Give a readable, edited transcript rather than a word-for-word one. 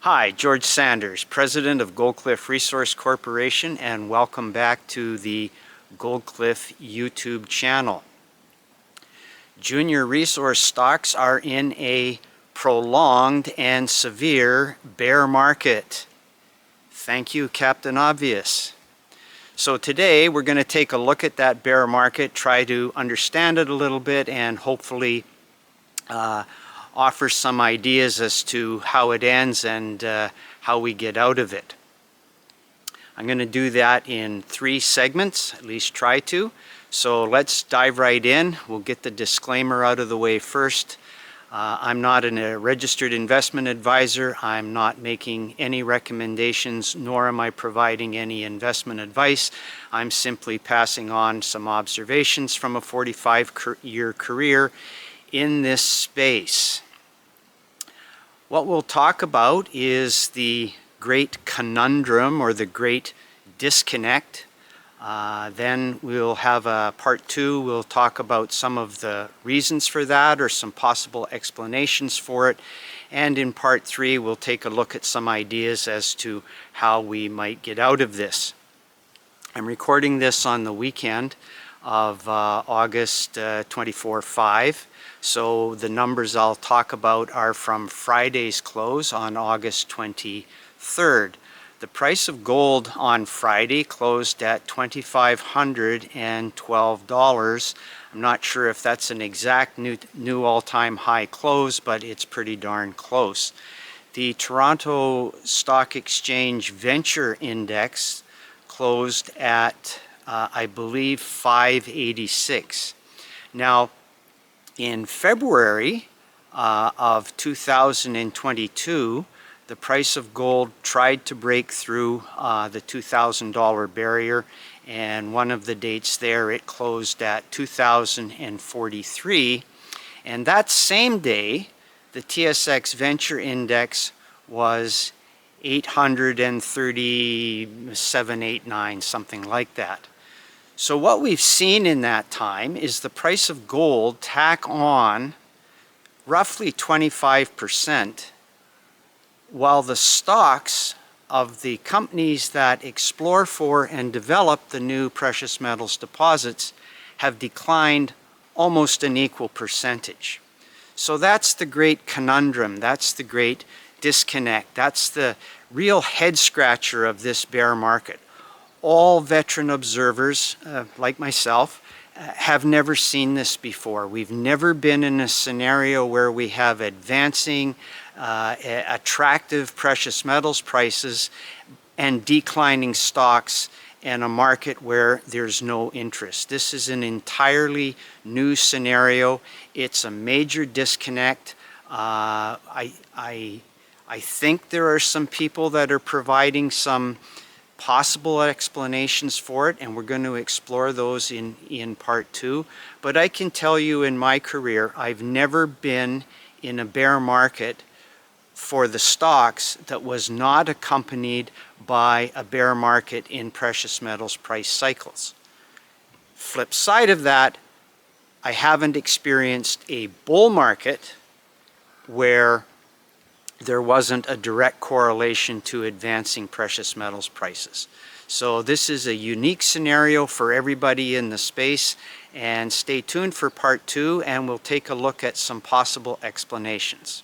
Hi, George Sanders, President of Goldcliff Resource Corporation, and welcome back to the Goldcliff YouTube channel. Junior resource stocks are in a prolonged and severe bear market. Thank you, Captain Obvious. So today we're going to take a look at that bear market, try to understand it a little bit, and hopefully offer some ideas as to how it ends and how we get out of it. I'm going to do that in 3 segments, at least try to. So let's dive right in. We'll get the disclaimer out of the way first. I'm not a registered investment advisor. I'm not making any recommendations, nor am I providing any investment advice. I'm simply passing on some observations from a 45-year career in this space. What we'll talk about is the great conundrum or the great disconnect. Then we'll have a part 2. We'll talk about some of the reasons for that or some possible explanations for it. And in part 3, we'll take a look at some ideas as to how we might get out of this. I'm recording this on the weekend of August 24/5. So the numbers I'll talk about are from Friday's close on August 23rd. The price of gold on Friday closed at $2,512. I'm not sure if that's an exact new all-time high close, but it's pretty darn close. The Toronto Stock Exchange Venture Index closed at, I believe, 586. Now, in February of 2022, the price of gold tried to break through the $2,000 barrier, and one of the dates there it closed at 2,043. And that same day, the TSX Venture Index was 837, 89, something like that. So what we've seen in that time is the price of gold tack on roughly 25%, while the stocks of the companies that explore for and develop the new precious metals deposits have declined almost an equal percentage. So that's the great conundrum, that's the great disconnect, that's the real head scratcher of this bear market. All veteran observers, like myself, have never seen this before. We've never been in a scenario where we have advancing, attractive precious metals prices and declining stocks and a market where there's no interest. This is an entirely new scenario. It's a major disconnect. I think there are some people that are providing some possible explanations for it, and we're going to explore those in part 2. But I can tell you in my career, I've never been in a bear market for the stocks that was not accompanied by a bear market in precious metals price cycles. Flip side of that, I haven't experienced a bull market where there wasn't a direct correlation to advancing precious metals prices. So this is a unique scenario for everybody in the space, and stay tuned for part 2 and we'll take a look at some possible explanations.